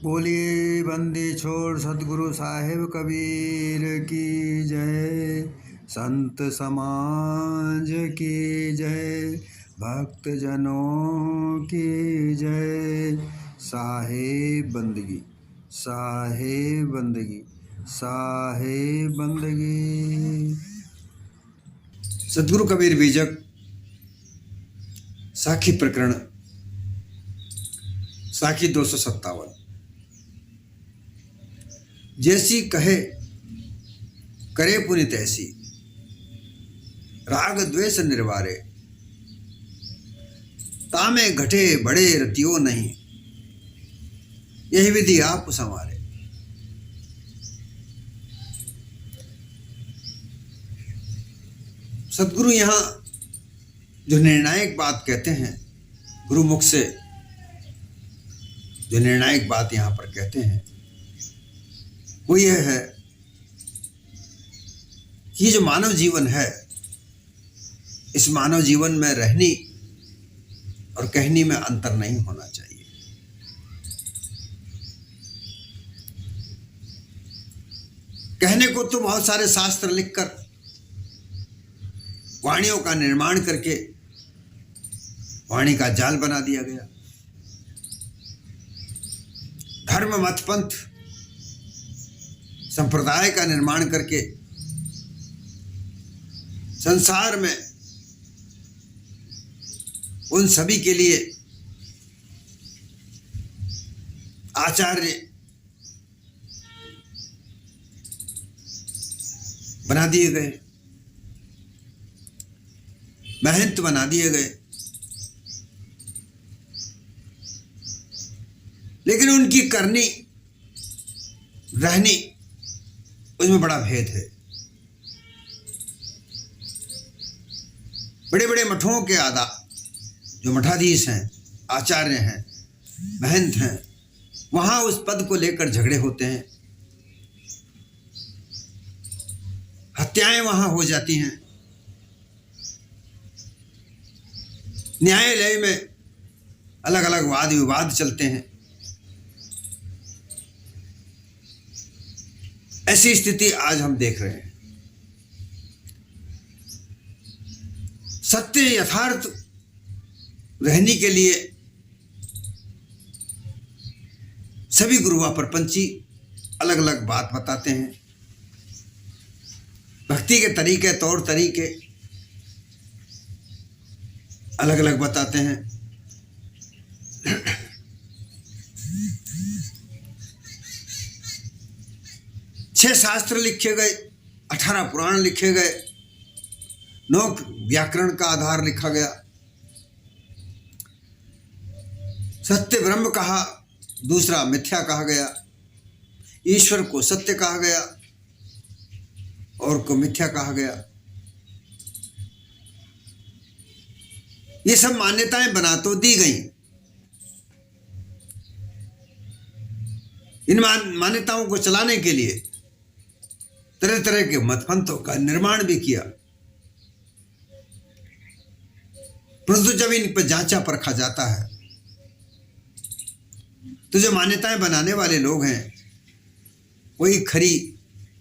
बोलिए बंदी छोड़ सतगुरु साहिब कबीर की जय। संत समाज की जय। भक्त जनों की जय। साहिब बंदगी, साहिब बंदगी, साहिब बंदगी। सतगुरु कबीर बीजक साखी प्रकरण साखी 257। जैसी कहे करे पुनि तैसी, राग द्वेष निर्वारे, तामे घटे बड़े रतियो नहीं, यही विधि आप संवारे। सतगुरु यहाँ जो निर्णायक बात कहते हैं, गुरु मुख से जो निर्णायक बात यहाँ पर कहते हैं वो यह है कि जो मानव जीवन है, इस मानव जीवन में रहनी और कहनी में अंतर नहीं होना चाहिए। कहने को तो बहुत सारे शास्त्र लिखकर वाणियों का निर्माण करके वाणी का जाल बना दिया गया। धर्म मत पंथ संप्रदाय का निर्माण करके संसार में उन सभी के लिए आचार्य बना दिए गए, महंत बना दिए गए, लेकिन उनकी करनी रहनी उसमें बड़ा भेद है। बड़े बड़े मठों के आदा जो मठाधीश हैं, आचार्य हैं, महंत हैं, वहां उस पद को लेकर झगड़े होते हैं, हत्याएं वहां हो जाती हैं, न्यायालय में अलग अलग वाद विवाद चलते हैं। ऐसी स्थिति आज हम देख रहे हैं। सत्य यथार्थ रहने के लिए सभी गुरुआ परपंची अलग अलग बात बताते हैं। भक्ति के तरीके, तौर तरीके अलग अलग बताते हैं। छह शास्त्र लिखे गए, 18 पुराण लिखे गए, 9 व्याकरण का आधार लिखा गया। सत्य ब्रह्म कहा, दूसरा मिथ्या कहा गया। ईश्वर को सत्य कहा गया और को मिथ्या कहा गया। ये सब मान्यताएं बना तो दी गई। इन मान्यताओं को चलाने के लिए तरह तरह के मतपंथों का निर्माण भी किया, परंतु जब इन पर जांचा परखा जाता है तो जो मान्यताएं बनाने वाले लोग हैं वही खरी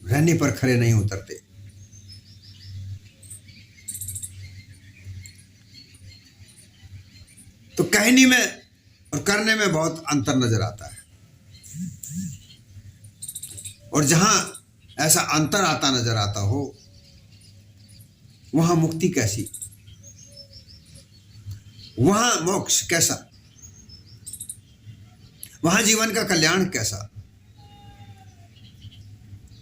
रहने पर खरे नहीं उतरते। तो कहनी में और करने में बहुत अंतर नजर आता है। और जहां ऐसा अंतर आता नजर आता हो वहां मुक्ति कैसी, वहां मोक्ष कैसा, वहां जीवन का कल्याण कैसा?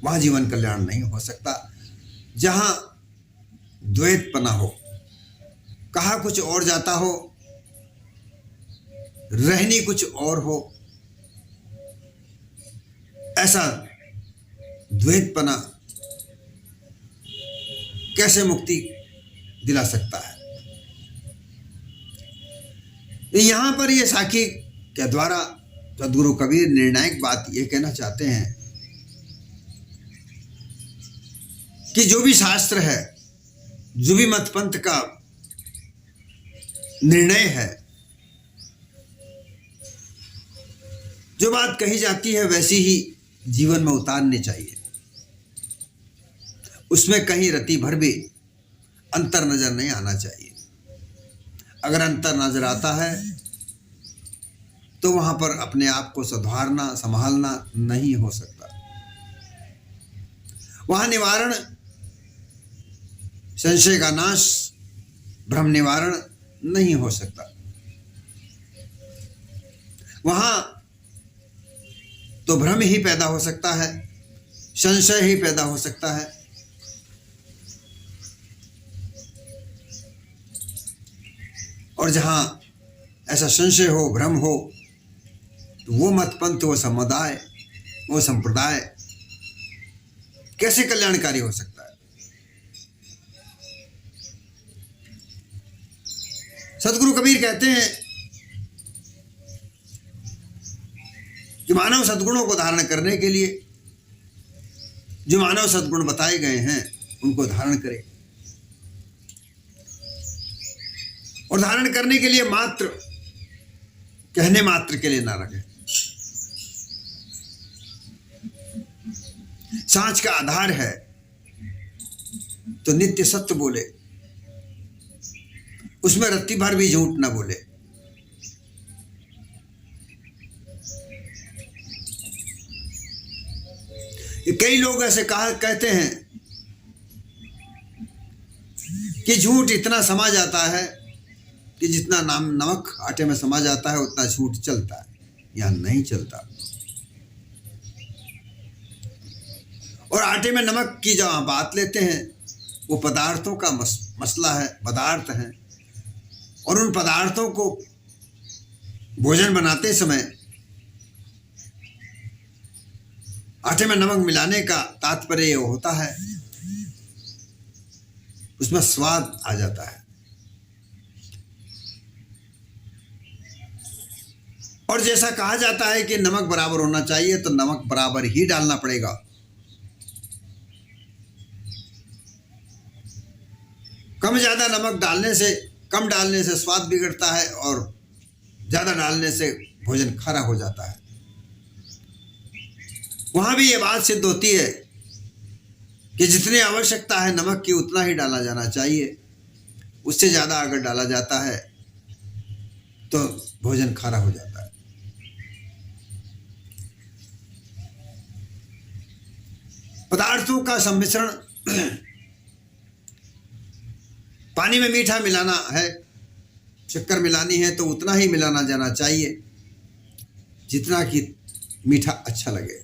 वहां जीवन कल्याण नहीं हो सकता जहां द्वैतपना हो, कहा कुछ और जाता हो, रहनी कुछ और हो। ऐसा द्वैतपना कैसे मुक्ति दिला सकता है? यहां पर ये साखी के द्वारा सद्गुरु कबीर निर्णायक बात ये कहना चाहते हैं कि जो भी शास्त्र है, जो भी मत पंथ का निर्णय है, जो बात कही जाती है वैसी ही जीवन में उतारनी चाहिए, उसमें कहीं रति भर भी अंतर नजर नहीं आना चाहिए। अगर अंतर नजर आता है तो वहां पर अपने आप को सुधारना संभालना नहीं हो सकता। वहां निवारण, संशय का नाश, भ्रम निवारण नहीं हो सकता। वहां तो भ्रम ही पैदा हो सकता है, संशय ही पैदा हो सकता है। और जहां ऐसा संशय हो, भ्रम हो, तो वो मत पंथ, वो समुदाय, वो संप्रदाय कैसे कल्याणकारी हो सकता है? सदगुरु कबीर कहते हैं कि मानव सद्गुणों को धारण करने के लिए जो मानव सद्गुण बताए गए हैं उनको धारण करे, और धारण करने के लिए मात्र कहने मात्र के लिए ना रखे। सांच का आधार है तो नित्य सत्य बोले, उसमें रत्ती भर भी झूठ ना बोले। कई लोग ऐसे कहते हैं कि झूठ इतना समा जाता है कि जितना नमक आटे में समा जाता है उतना झूठ चलता है, या नहीं चलता। और आटे में नमक की जब बात लेते हैं वो पदार्थों का मसला है, पदार्थ है, और उन पदार्थों को भोजन बनाते समय आटे में नमक मिलाने का तात्पर्य ये होता है उसमें स्वाद आ जाता है। और जैसा कहा जाता है कि नमक बराबर होना चाहिए तो नमक बराबर ही डालना पड़ेगा। कम ज्यादा नमक कम डालने से स्वाद बिगड़ता है और ज्यादा डालने से भोजन खारा हो जाता है। वहां भी ये बात सिद्ध होती है कि जितनी आवश्यकता है नमक की उतना ही डाला जाना चाहिए, उससे ज्यादा अगर डाला जाता है तो भोजन खारा हो जाता है। पदार्थों का सम्मिश्रण, पानी में मीठा मिलाना है, शक्कर मिलानी है तो उतना ही मिलाना जाना चाहिए जितना कि मीठा अच्छा लगे।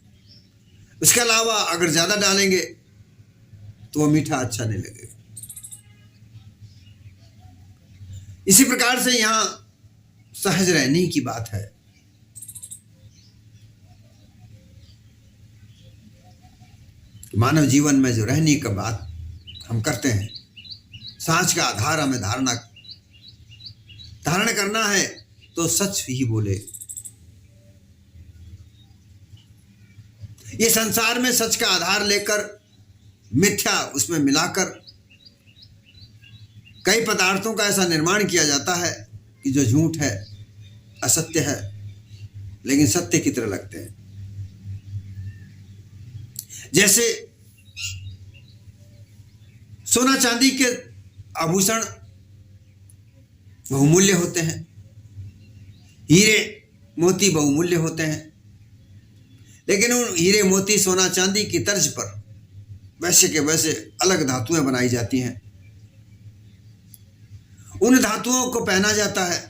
उसके अलावा अगर ज़्यादा डालेंगे तो वो मीठा अच्छा नहीं लगेगा। इसी प्रकार से यहाँ सहज रहने की बात है। मानव जीवन में जो रहने की बात हम करते हैं, सांच का आधार हमें धारण करना है तो सच ही बोले। ये संसार में सच का आधार लेकर मिथ्या उसमें मिलाकर कई पदार्थों का ऐसा निर्माण किया जाता है कि जो झूठ है, असत्य है, लेकिन सत्य की तरह लगते हैं। जैसे सोना चांदी के आभूषण बहुमूल्य होते हैं, हीरे मोती बहुमूल्य होते हैं, लेकिन उन हीरे मोती सोना चांदी की तर्ज पर वैसे के वैसे अलग धातुएं बनाई जाती हैं। उन धातुओं को पहना जाता है,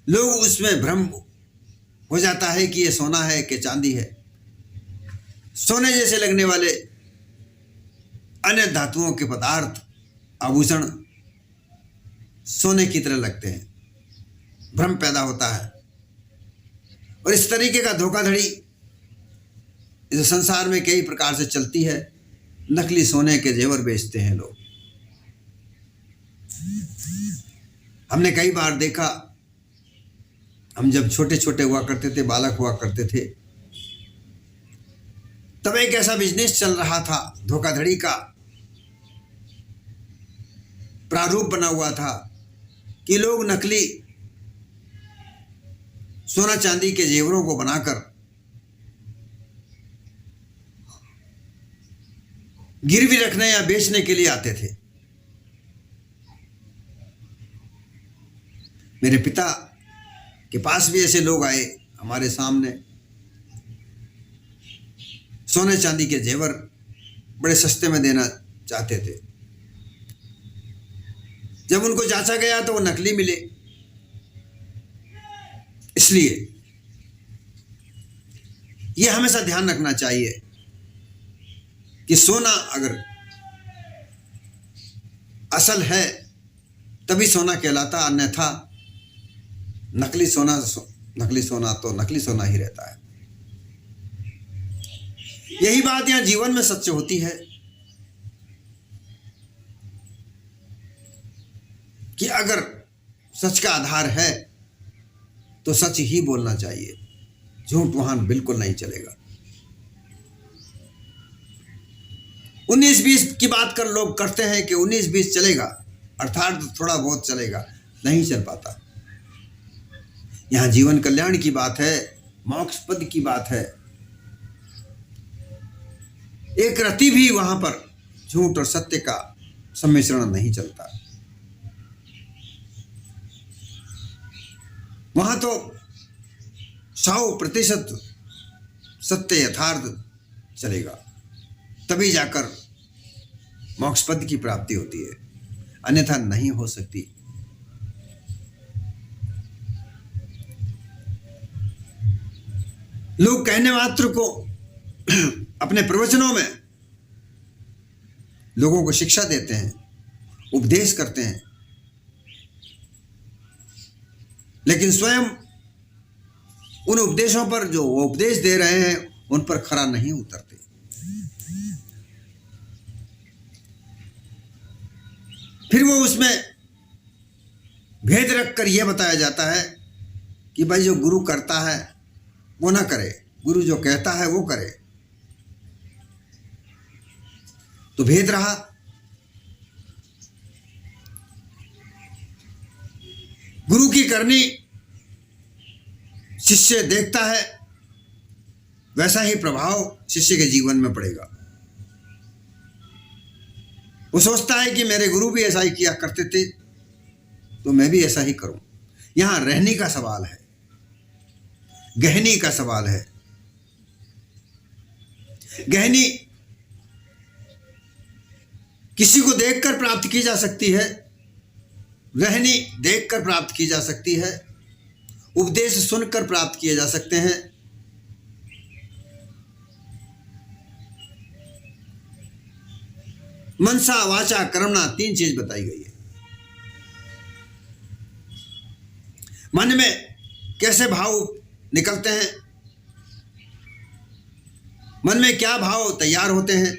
लोग उसमें भ्रम हो जाता है कि ये सोना है कि चांदी है। सोने जैसे लगने वाले अन्य धातुओं के पदार्थ, आभूषण सोने की तरह लगते हैं, भ्रम पैदा होता है। और इस तरीके का धोखाधड़ी इस संसार में कई प्रकार से चलती है। नकली सोने के जेवर बेचते हैं लोग। हमने कई बार देखा, हम जब छोटे छोटे हुआ करते थे, बालक हुआ करते थे, तब एक ऐसा बिजनेस चल रहा था, धोखाधड़ी का प्रारूप बना हुआ था कि लोग नकली सोना चांदी के जेवरों को बनाकर गिरवी रखने या बेचने के लिए आते थे। मेरे पिता के पास भी ऐसे लोग आए हमारे सामने, सोने चांदी के जेवर बड़े सस्ते में देना चाहते थे। जब उनको जांचा गया तो वो नकली मिले। इसलिए ये हमेशा ध्यान रखना चाहिए कि सोना अगर असल है तभी सोना कहलाता, अन्यथा नकली सोना तो नकली सोना ही रहता है। यही बात यहां जीवन में सच होती है कि अगर सच का आधार है तो सच ही बोलना चाहिए, झूठ वहां बिल्कुल नहीं चलेगा। 19-20 की बात कर लोग करते हैं कि 19-20 चलेगा, अर्थात थोड़ा बहुत चलेगा, नहीं चल पाता। यहां जीवन कल्याण की बात है, मोक्ष पद की बात है। एक रति भी वहां पर झूठ और सत्य का सम्मिश्रण नहीं चलता। वहां तो 100% सत्य यथार्थ चलेगा, तभी जाकर मोक्ष पद की प्राप्ति होती है, अन्यथा नहीं हो सकती। लोग कहने मात्र को अपने प्रवचनों में लोगों को शिक्षा देते हैं, उपदेश करते हैं, लेकिन स्वयं उन उपदेशों पर जो वो उपदेश दे रहे हैं उन पर खरा नहीं उतरते। फिर वो उसमें भेद रखकर यह बताया जाता है कि भाई जो गुरु करता है वो ना करे, गुरु जो कहता है वो करे। तो भेद रहा। गुरु की करनी शिष्य देखता है, वैसा ही प्रभाव शिष्य के जीवन में पड़ेगा। वो सोचता है कि मेरे गुरु भी ऐसा ही किया करते थे तो मैं भी ऐसा ही करूं। यहां रहने का सवाल है, गहनी का सवाल है। गहनी किसी को देखकर प्राप्त की जा सकती है, रहनी देखकर प्राप्त की जा सकती है, उपदेश सुनकर प्राप्त किए जा सकते हैं। मनसा वाचा कर्मणा 3 चीज बताई गई है। मन में कैसे भाव निकलते हैं, मन में क्या भाव तैयार होते हैं,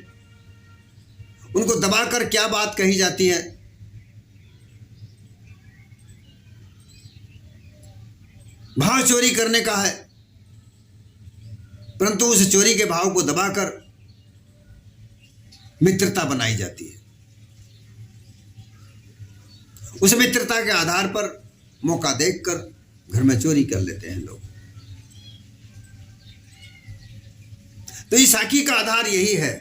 उनको दबाकर क्या बात कही जाती है। भाव चोरी करने का है, परंतु उस चोरी के भाव को दबाकर मित्रता बनाई जाती है। उस मित्रता के आधार पर मौका देखकर घर में चोरी कर लेते हैं लोग। तो इस साखी का आधार यही है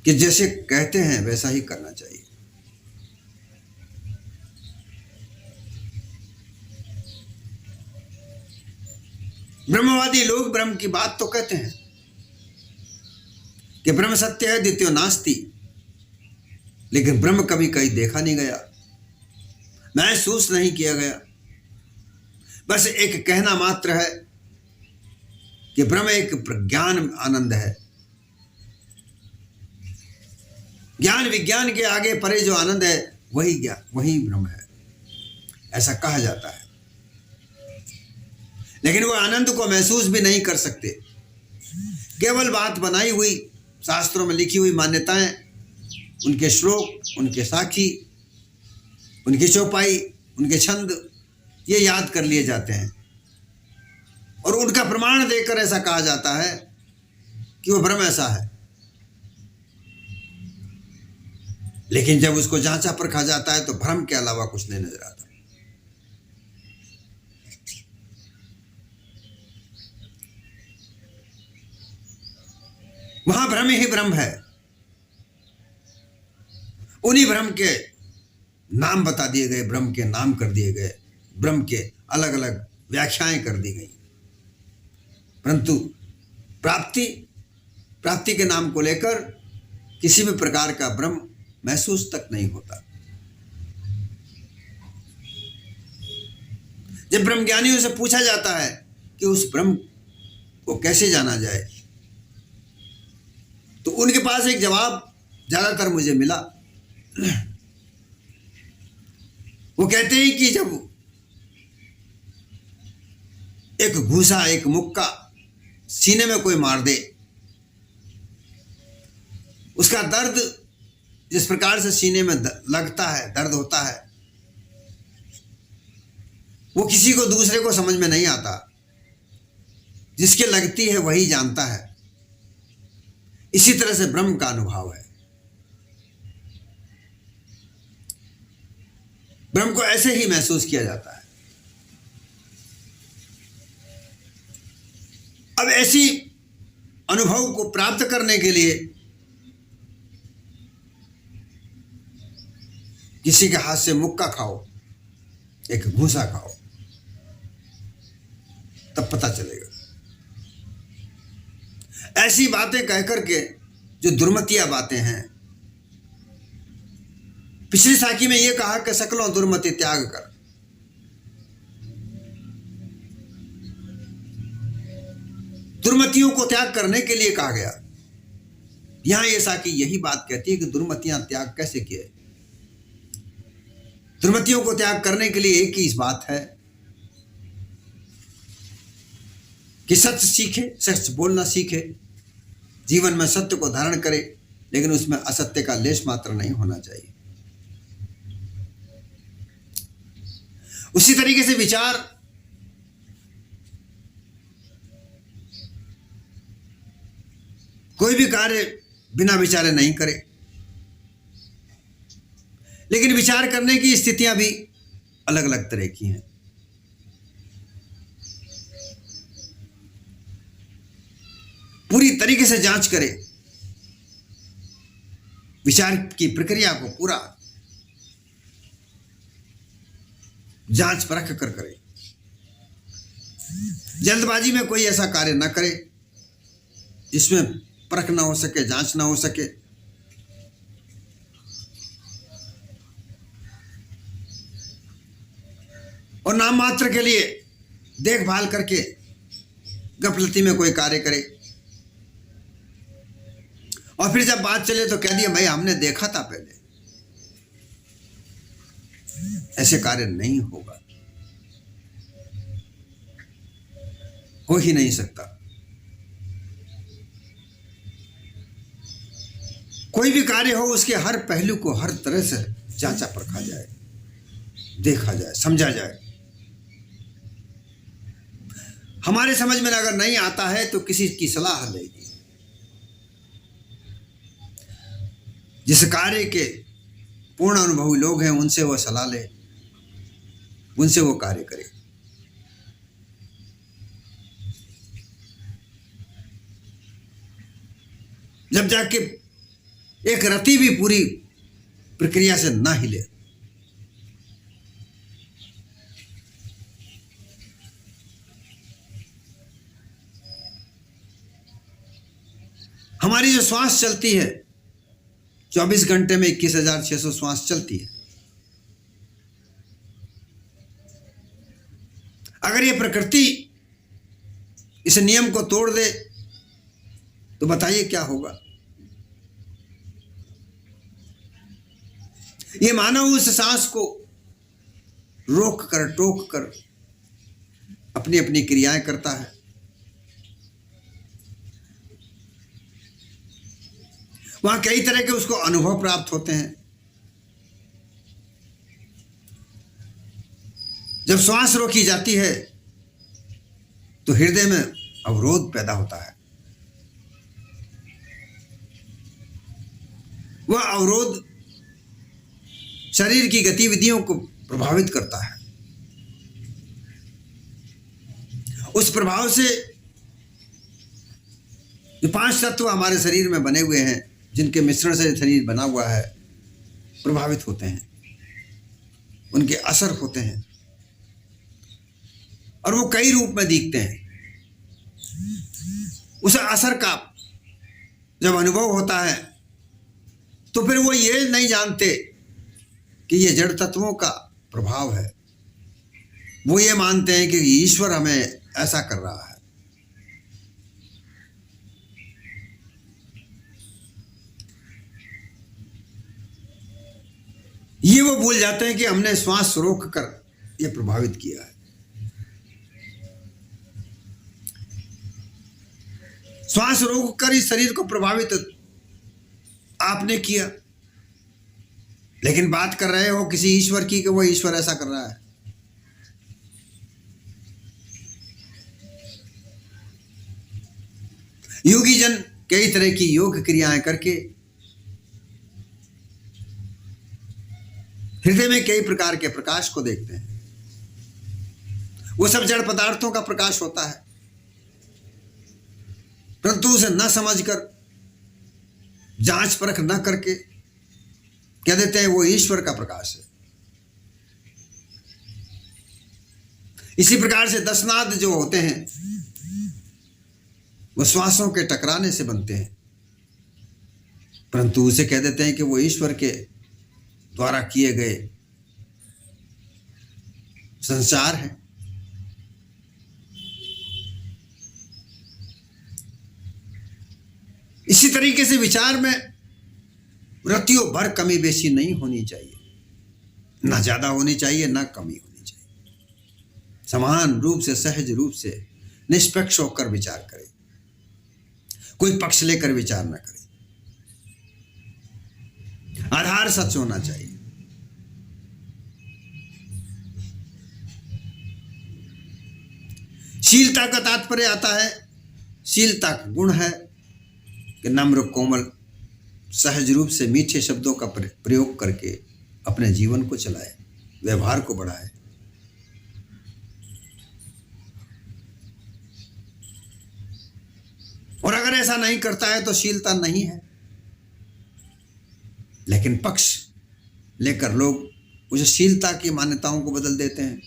कि जैसे कहते हैं वैसा ही करना चाहिए। ब्रह्मवादी लोग ब्रह्म की बात तो कहते हैं कि ब्रह्म सत्य है, द्वितीय नास्ति, लेकिन ब्रह्म कभी कहीं देखा नहीं गया, महसूस नहीं किया गया। बस एक कहना मात्र है कि ब्रह्म एक प्रज्ञान आनंद है। ज्ञान विज्ञान के आगे परे जो आनंद है वही ब्रह्म है, ऐसा कहा जाता है। लेकिन वो आनंद को महसूस भी नहीं कर सकते। केवल बात बनाई हुई, शास्त्रों में लिखी हुई मान्यताएं, उनके श्लोक, उनके साखी, उनकी चौपाई, उनके छंद, ये याद कर लिए जाते हैं और उनका प्रमाण देकर ऐसा कहा जाता है कि वो ब्रह्म ऐसा है। लेकिन जब उसको जांचा परखा जाता है तो भ्रम के अलावा कुछ नहीं नजर आता। वहां ब्रह्म ही ब्रह्म है। उन्हीं ब्रह्म के नाम बता दिए गए, ब्रह्म के नाम कर दिए गए, ब्रह्म के अलग अलग व्याख्याएं कर दी गई, परंतु प्राप्ति के नाम को लेकर किसी भी प्रकार का ब्रह्म महसूस तक नहीं होता। जब ब्रह्मज्ञानियों से पूछा जाता है कि उस ब्रह्म को कैसे जाना जाए, तो उनके पास एक जवाब ज्यादातर मुझे मिला। वो कहते हैं कि जब एक घूसा, एक मुक्का सीने में कोई मार दे, उसका दर्द जिस प्रकार से सीने में लगता है, दर्द होता है, वो किसी को दूसरे को समझ में नहीं आता। जिसके लगती है वही जानता है। इसी तरह से ब्रह्म का अनुभव है। ब्रह्म को ऐसे ही महसूस किया जाता है। अब ऐसी अनुभव को प्राप्त करने के लिए किसी के हाथ से मुक्का खाओ, एक घूसा खाओ, तब पता चलेगा। ऐसी बातें कहकर के जो दुर्मतिया बातें हैं, पिछली साखी में यह कहा कि सकलों दुर्मति त्याग कर। दुर्मतियों को त्याग करने के लिए कहा गया। यहां ये साखी यही बात कहती है कि दुर्मतियां त्याग कैसे किए। दुर्मतियों को त्याग करने के लिए एक ही इस बात है कि सत्य सीखे, सच बोलना सीखे, जीवन में सत्य को धारण करे, लेकिन उसमें असत्य का लेश मात्र नहीं होना चाहिए। उसी तरीके से विचार, कोई भी कार्य बिना विचारे नहीं करे, लेकिन विचार करने की स्थितियां भी अलग अलग तरह की हैं। पूरी तरीके से जांच करे, विचार की प्रक्रिया को पूरा जांच परख कर करे। जल्दबाजी में कोई ऐसा कार्य न करे जिसमें परख ना हो सके, जांच ना हो सके। और नाम मात्र के लिए देखभाल करके गफलती में कोई कार्य करे, और फिर जब बात चले तो कह दिया भाई हमने देखा था पहले। ऐसे कार्य नहीं होगा, हो ही नहीं सकता। कोई भी कार्य हो, उसके हर पहलू को हर तरह से जांचा परखा जाए, देखा जाए, समझा जाए। हमारे समझ में अगर नहीं आता है तो किसी की सलाह लेगी। जिस कार्य के पूर्ण अनुभवी लोग हैं उनसे वो सलाह ले, उनसे वो कार्य करे। जब जाके एक रति भी पूरी प्रक्रिया से ना हिले, हमारी जो श्वास चलती है 24 घंटे में 21,600 श्वास चलती है। अगर ये प्रकृति इस नियम को तोड़ दे तो बताइए क्या होगा। ये मानव उस सांस को रोक कर, टोक कर अपनी अपनी क्रियाएं करता है। वहां कई तरह के उसको अनुभव प्राप्त होते हैं। जब श्वास रोकी जाती है तो हृदय में अवरोध पैदा होता है। वह अवरोध शरीर की गतिविधियों को प्रभावित करता है। उस प्रभाव से जो 5 तत्व हमारे शरीर में बने हुए हैं, जिनके मिश्रण से शरीर बना हुआ है, प्रभावित होते हैं, उनके असर होते हैं और वो कई रूप में दिखते हैं। उस असर का जब अनुभव होता है तो फिर वो ये नहीं जानते कि ये जड़ तत्वों का प्रभाव है, वो ये मानते हैं कि ईश्वर हमें ऐसा कर रहा है। ये वो भूल जाते हैं कि हमने श्वास रोक कर ये प्रभावित किया है। श्वास रोक कर इस शरीर को प्रभावित आपने किया, लेकिन बात कर रहे हो किसी ईश्वर की कि वो ईश्वर ऐसा कर रहा है। योगी जन कई तरह की योग क्रियाएं करके हृदय में कई प्रकार के प्रकाश को देखते हैं। वो सब जड़ पदार्थों का प्रकाश होता है, परंतु उसे न समझकर, जांच परख न करके कह देते हैं वो ईश्वर का प्रकाश है। इसी प्रकार से 10 नाद जो होते हैं वो श्वासों के टकराने से बनते हैं, परंतु उसे कह देते हैं कि वो ईश्वर के द्वारा किए गए संचार है। इसी तरीके से विचार में रत्तियों भर कमी बेशी नहीं होनी चाहिए, ना ज्यादा होनी चाहिए ना कमी होनी चाहिए। समान रूप से, सहज रूप से, निष्पक्ष होकर विचार करें, कोई पक्ष लेकर विचार न करे। आधार सच होना चाहिए। शीलता का तात्पर्य आता है, शीलता का गुण है कि नम्र, कोमल, सहज रूप से मीठे शब्दों का प्रयोग करके अपने जीवन को चलाए, व्यवहार को बढ़ाए। और अगर ऐसा नहीं करता है तो शीलता नहीं है। लेकिन पक्ष लेकर लोग उस शीलता की मान्यताओं को बदल देते हैं।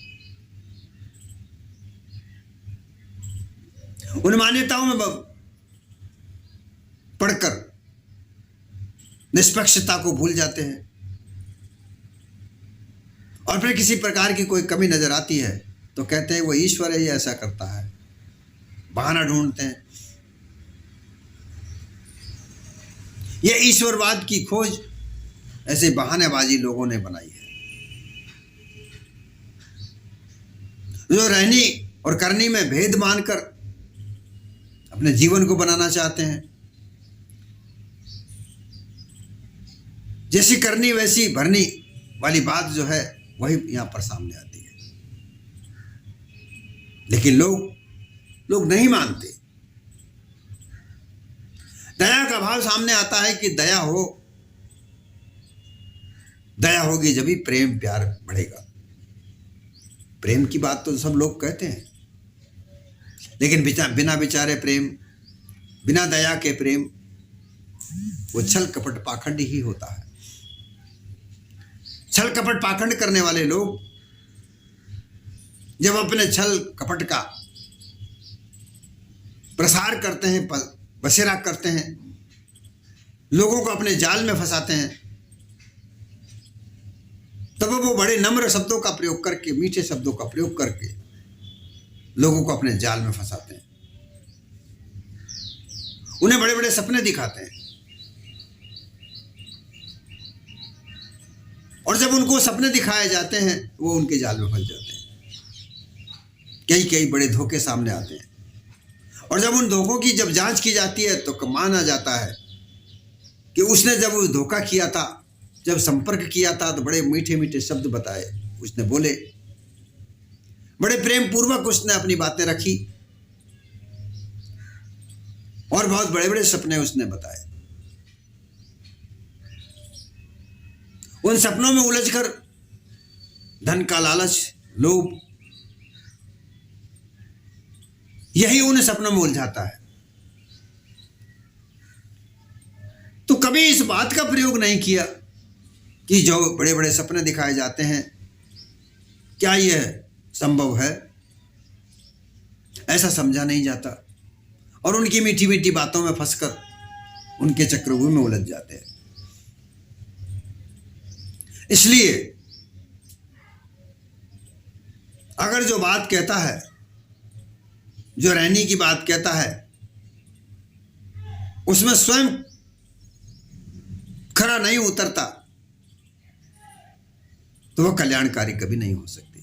उन मान्यताओं में पढ़कर निष्पक्षता को भूल जाते हैं और फिर किसी प्रकार की कोई कमी नजर आती है तो कहते हैं वो ईश्वर है, ये ऐसा करता है, बहाना ढूंढते हैं। ये ईश्वरवाद की खोज ऐसे बहानेबाजी लोगों ने बनाई है, जो रहनी और करनी में भेद मानकर अपने जीवन को बनाना चाहते हैं। जैसी करनी वैसी भरनी वाली बात जो है वही यहां पर सामने आती है। लेकिन लोग नहीं मानते। दया का भाव सामने आता है कि दया होगी जब ही प्रेम प्यार बढ़ेगा। प्रेम की बात तो सब लोग कहते हैं, लेकिन बिना विचारे प्रेम, बिना दया के प्रेम वो छल कपट पाखंड ही होता है। छल कपट पाखंड करने वाले लोग जब अपने छल कपट का प्रसार करते हैं, बसेरा करते हैं, लोगों को अपने जाल में फंसाते हैं, तब वो बड़े नम्र शब्दों का प्रयोग करके, मीठे शब्दों का प्रयोग करके लोगों को अपने जाल में फंसाते हैं। उन्हें बड़े बड़े सपने दिखाते हैं और जब उनको सपने दिखाए जाते हैं वो उनके जाल में फंस जाते हैं। कई बड़े धोखे सामने आते हैं और जब उन धोखों की जब जांच की जाती है तो माना जाता है कि उसने जब वो धोखा किया था, जब संपर्क किया था तो बड़े मीठे मीठे शब्द बताए, उसने बोले, बड़े प्रेम पूर्वक उसने अपनी बातें रखी और बहुत बड़े बड़े सपने उसने बताए। उन सपनों में उलझकर धन का लालच, लोभ, यही उन सपनों में उलझाता है। कभी इस बात का प्रयोग नहीं किया कि जो बड़े बड़े सपने दिखाए जाते हैं, क्या यह संभव है? ऐसा समझा नहीं जाता और उनकी मीठी मीठी बातों में फंसकर उनके चक्रव्यूह में उलझ जाते हैं। इसलिए अगर जो बात कहता है, जो रहने की बात कहता है, उसमें स्वयं खरा नहीं उतरता तो वह कल्याणकारी कभी नहीं हो सकती।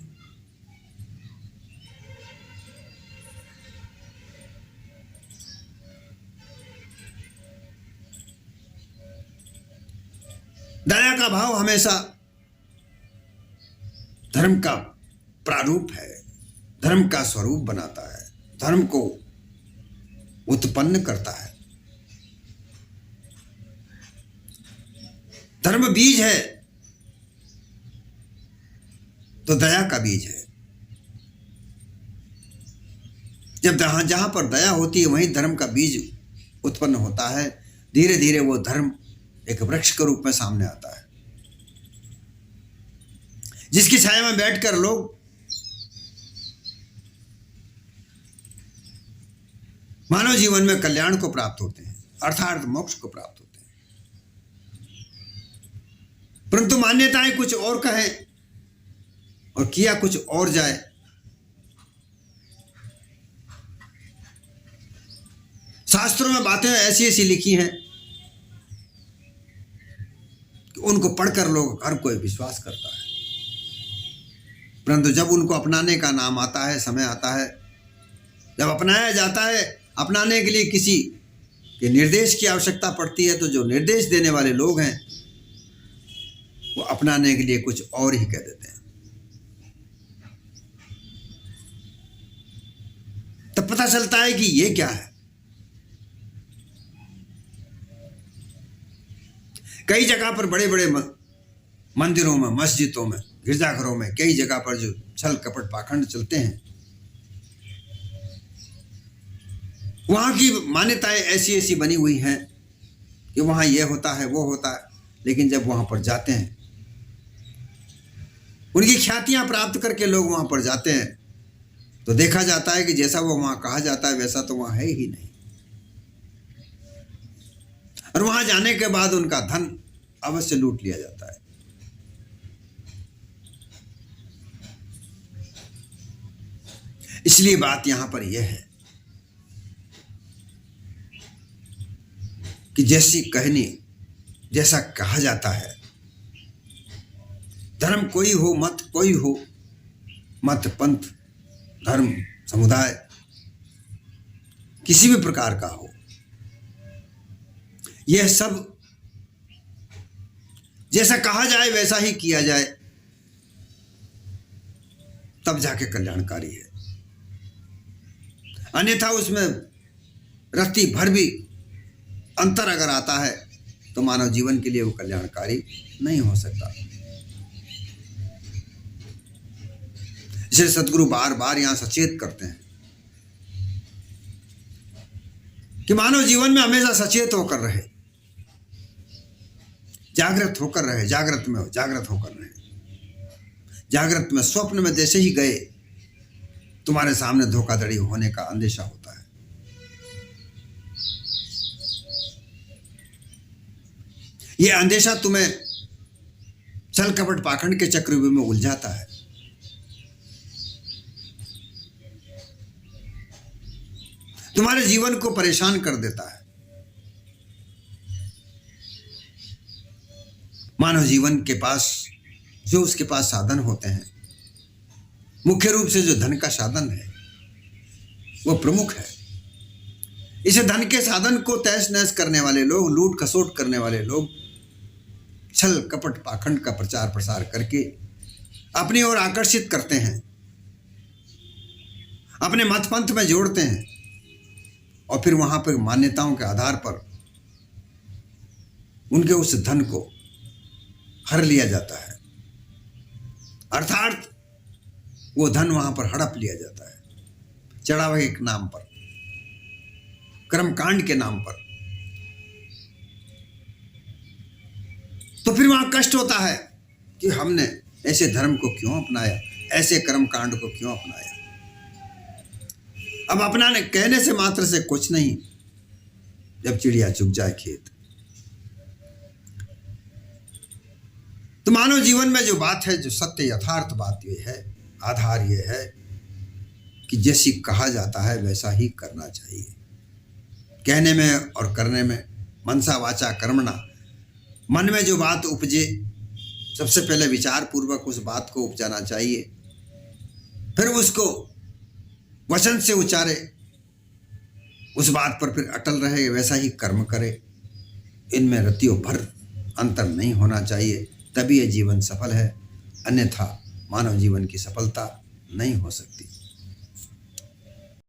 दया का भाव हमेशा धर्म का प्रारूप है, धर्म का स्वरूप बनाता है, धर्म को उत्पन्न करता है। धर्म बीज है तो दया का बीज है। जब जहां पर दया होती है वहीं धर्म का बीज उत्पन्न होता है। धीरे धीरे वो धर्म एक वृक्ष के रूप में सामने आता है, जिसकी छाया में बैठकर लोग मानव जीवन में कल्याण को प्राप्त होते हैं, अर्थात मोक्ष को प्राप्त होते हैं। परंतु मान्यताएं कुछ और कहें और किया कुछ और जाए, शास्त्रों में बातें ऐसी ऐसी लिखी हैं कि उनको पढ़कर लोग हर कोई विश्वास करता है, परंतु जब उनको अपनाने का नाम आता है, समय आता है, जब अपनाया जाता है, अपनाने के लिए किसी के निर्देश की आवश्यकता पड़ती है, तो जो निर्देश देने वाले लोग हैं वो अपनाने के लिए कुछ और ही कह देते हैं। तब पता चलता है कि ये क्या है। कई जगह पर बड़े बड़े मंदिरों में, मस्जिदों में, गिरजाघरों में कई जगह पर जो छल कपट पाखंड चलते हैं, वहां की मान्यताएं ऐसी ऐसी बनी हुई हैं कि वहां ये होता है, वो होता है, लेकिन जब वहां पर जाते हैं, उनकी ख्यातियां प्राप्त करके लोग वहां पर जाते हैं, तो देखा जाता है कि जैसा वो वहां कहा जाता है वैसा तो वहां है ही नहीं। और वहां जाने के बाद उनका धन अवश्य लूट लिया जाता है। इसलिए बात यहां पर यह है कि जैसी कहनी, जैसा कहा जाता है, धर्म कोई हो, मत कोई हो, मत पंथ धर्म समुदाय किसी भी प्रकार का हो, यह सब जैसा कहा जाए वैसा ही किया जाए, तब जाके कल्याणकारी है। अन्यथा उसमें रत्ती भर भी अंतर अगर आता है तो मानव जीवन के लिए वो कल्याणकारी नहीं हो सकता। इसलिए सद्गुरु बार बार यहां सचेत करते हैं कि मानव जीवन में हमेशा सचेत होकर रहे, जागृत होकर रहे, जागृत में हो, जागृत होकर रहे। जागृत में स्वप्न में जैसे ही गए तुम्हारे सामने धोखाधड़ी होने का अंदेशा होता है। यह अंदेशा तुम्हें छल कपट पाखंड के चक्रव्यूह में उलझाता है। तुम्हारे जीवन को परेशान कर देता है। मानव जीवन के पास जो उसके पास साधन होते हैं, मुख्य रूप से जो धन का साधन है वो प्रमुख है। इस धन के साधन को तहस नहस करने वाले लोग, लूट खसोट करने वाले लोग छल कपट पाखंड का प्रचार प्रसार करके अपनी ओर आकर्षित करते हैं, अपने मत पंथ में जोड़ते हैं और फिर वहां पर मान्यताओं के आधार पर उनके उस धन को हर लिया जाता है, अर्थात वो धन वहां पर हड़प लिया जाता है, चढ़ावे के नाम पर, कर्मकांड के नाम पर। तो फिर वहां कष्ट होता है कि हमने ऐसे धर्म को क्यों अपनाया, ऐसे कर्म कांड को क्यों अपनाया। अब अपनाने कहने से मात्र से कुछ नहीं, जब चिड़िया चुग जाए खेत। तो मानव जीवन में जो बात है, जो सत्य यथार्थ बात ये है, आधार ये है कि जैसी कहा जाता है वैसा ही करना चाहिए। कहने में और करने में, मनसा वाचा कर्मणा, मन में जो बात उपजे सबसे पहले विचार पूर्वक उस बात को उपजाना चाहिए, फिर उसको वचन से उच्चारे, उस बात पर फिर अटल रहे, वैसा ही कर्म करे। इनमें रतियों भर अंतर नहीं होना चाहिए, तभी यह जीवन सफल है, अन्यथा मानव जीवन की सफलता नहीं हो सकती।